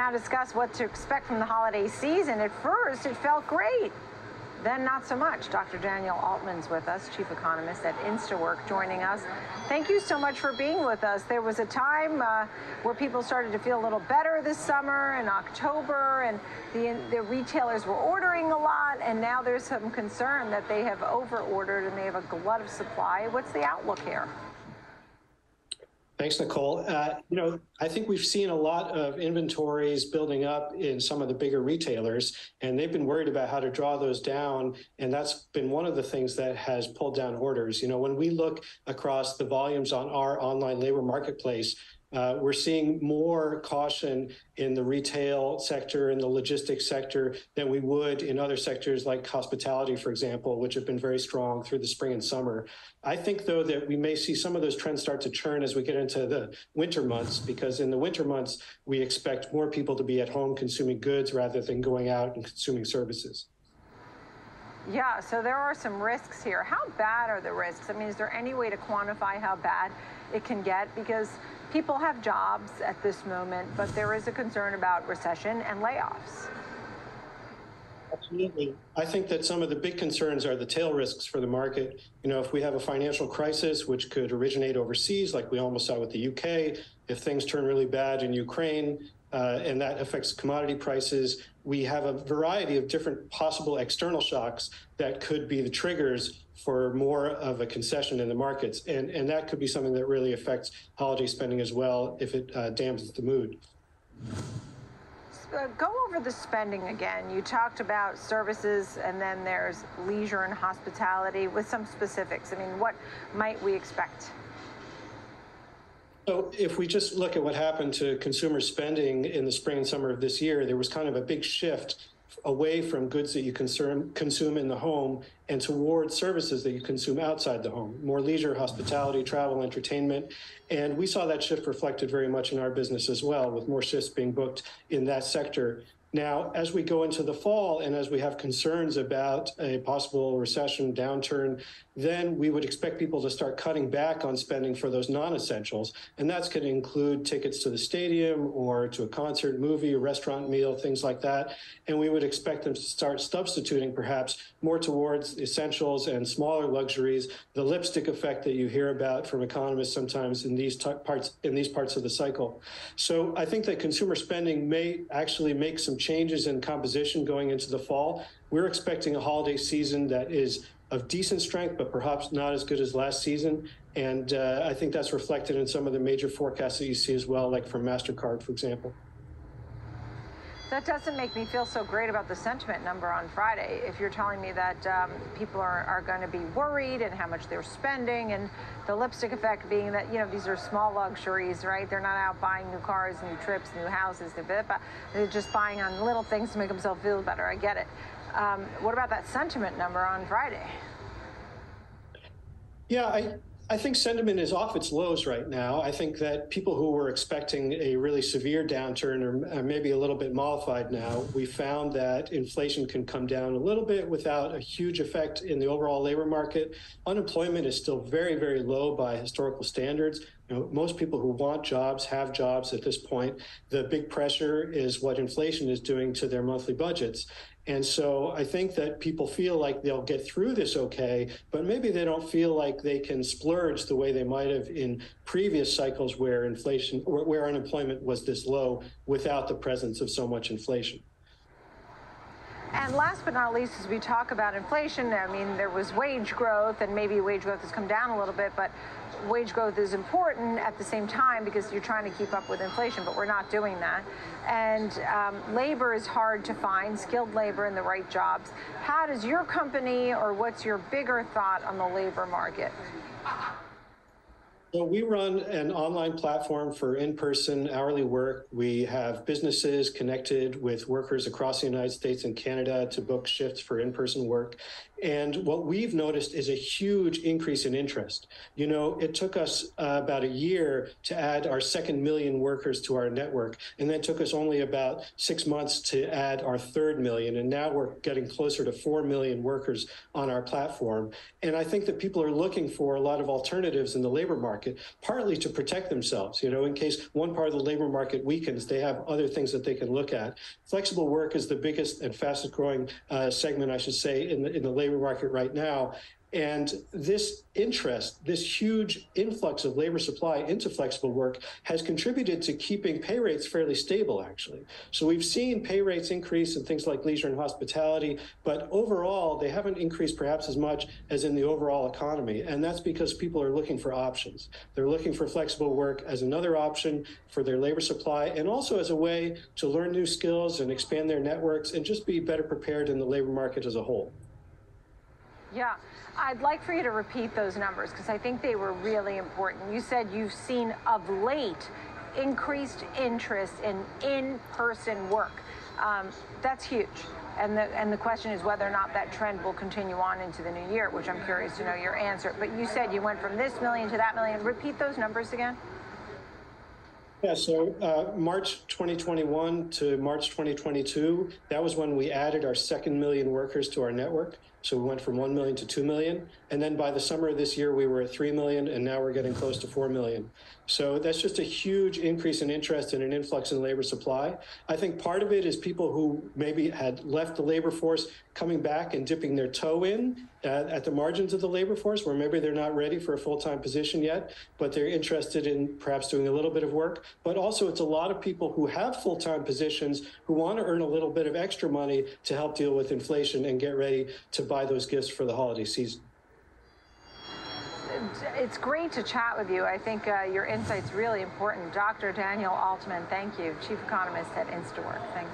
now discuss what to expect from the holiday season. At first, it felt great. Then not so much. Dr. Daniel Altman's with us, chief economist at Instawork, joining us. Thank you so much for being with us. There was a time where people started to feel a little better this summer in October, and the retailers were ordering a lot, and now there's some concern that they have over-ordered and they have a glut of supply. What's the outlook here? Thanks, Nicole. I think we've seen a lot of inventories building up in some of the bigger retailers, and they've been worried about how to draw those down. And that's been one of the things that has pulled down orders. When we look across the volumes on our online labor marketplace, we're seeing more caution in the retail sector and the logistics sector than we would in other sectors like hospitality, for example, which have been very strong through the spring and summer. I think, though, that we may see some of those trends start to churn as we get into the winter months, because in the winter months, we expect more people to be at home consuming goods rather than going out and consuming services. Yeah, so there are some risks here. How bad are the risks? I mean, is there any way to quantify how bad it can get? Because people have jobs at this moment, but there is a concern about recession and layoffs. Absolutely. I think that some of the big concerns are the tail risks for the market. If we have a financial crisis, which could originate overseas, like we almost saw with the UK, if things turn really bad in Ukraine, and that affects commodity prices, we have a variety of different possible external shocks that could be the triggers for more of a concession in the markets. And that could be something that really affects holiday spending as well if it dampens the mood. Go over the spending again. You talked about services, and then there's leisure and hospitality with some specifics. I mean, what might we expect? So if we just look at what happened to consumer spending in the spring and summer of this year, there was kind of a big shift away from goods that you consume in the home and towards services that you consume outside the home, more leisure, hospitality, travel, entertainment. And we saw that shift reflected very much in our business as well, with more shifts being booked in that sector. Now, as we go into the fall and as we have concerns about a possible recession downturn, then we would expect people to start cutting back on spending for those non-essentials. And that's going to include tickets to the stadium or to a concert, movie, a restaurant meal, things like that. And we would expect them to start substituting perhaps more towards essentials and smaller luxuries, the lipstick effect that you hear about from economists sometimes in these parts of the cycle. So I think that consumer spending may actually make some changes in composition going into the fall. We're expecting a holiday season that is of decent strength, but perhaps not as good as last season. And I think that's reflected in some of the major forecasts that you see as well, like from MasterCard, for example. That doesn't make me feel so great about the sentiment number on Friday. If you're telling me that people are going to be worried and how much they're spending, and the lipstick effect being that, these are small luxuries, right? They're not out buying new cars, new trips, new houses. They're just buying on little things to make themselves feel better. I get it. What about that sentiment number on Friday? Yeah, I think sentiment is off its lows right now. I think that people who were expecting a really severe downturn are maybe a little bit mollified now. We found that inflation can come down a little bit without a huge effect in the overall labor market. Unemployment is still very, very low by historical standards. Most people who want jobs have jobs at this point. The big pressure is what inflation is doing to their monthly budgets. And so I think that people feel like they'll get through this okay, but maybe they don't feel like they can splurge the way they might have in previous cycles where where unemployment was this low without the presence of so much inflation. And last but not least, as we talk about inflation, I mean, there was wage growth, and maybe wage growth has come down a little bit, but wage growth is important at the same time because you're trying to keep up with inflation, but we're not doing that. And labor is hard to find, skilled labor in the right jobs. How does your company, or what's your bigger thought on the labor market? So we run an online platform for in-person hourly work. We have businesses connected with workers across the United States and Canada to book shifts for in-person work. And what we've noticed is a huge increase in interest. You know, it took us about a year to add our second million workers to our network, and then took us only about 6 months to add our third million. And now we're getting closer to 4 million workers on our platform. And I think that people are looking for a lot of alternatives in the labor market, partly to protect themselves. You know, in case one part of the labor market weakens, they have other things that they can look at. Flexible work is the biggest and fastest growing segment, I should say, in the labor market right now. And this interest, this huge influx of labor supply into flexible work has contributed to keeping pay rates fairly stable, actually. So we've seen pay rates increase in things like leisure and hospitality, but overall, they haven't increased perhaps as much as in the overall economy. And that's because people are looking for options. They're looking for flexible work as another option for their labor supply, and also as a way to learn new skills and expand their networks and just be better prepared in the labor market as a whole. Yeah, I'd like for you to repeat those numbers because I think they were really important. You said you've seen of late increased interest in in-person work. That's huge. And the question is whether or not that trend will continue on into the new year, which I'm curious to know your answer. But you said you went from this million to that million. Repeat those numbers again. Yeah, so March 2021 to March 2022, that was when we added our second million workers to our network. So we went from 1 million to 2 million. And then by the summer of this year, we were at 3 million, and now we're getting close to 4 million. So that's just a huge increase in interest and an influx in labor supply. I think part of it is people who maybe had left the labor force coming back and dipping their toe in at the margins of the labor force, where maybe they're not ready for a full-time position yet, but they're interested in perhaps doing a little bit of work. But also it's a lot of people who have full-time positions who want to earn a little bit of extra money to help deal with inflation and get ready to buy those gifts for the holiday season. It's great to chat with you. I think your insight's really important. Dr. Daniel Altman, thank you, Chief Economist at Instawork. Thanks.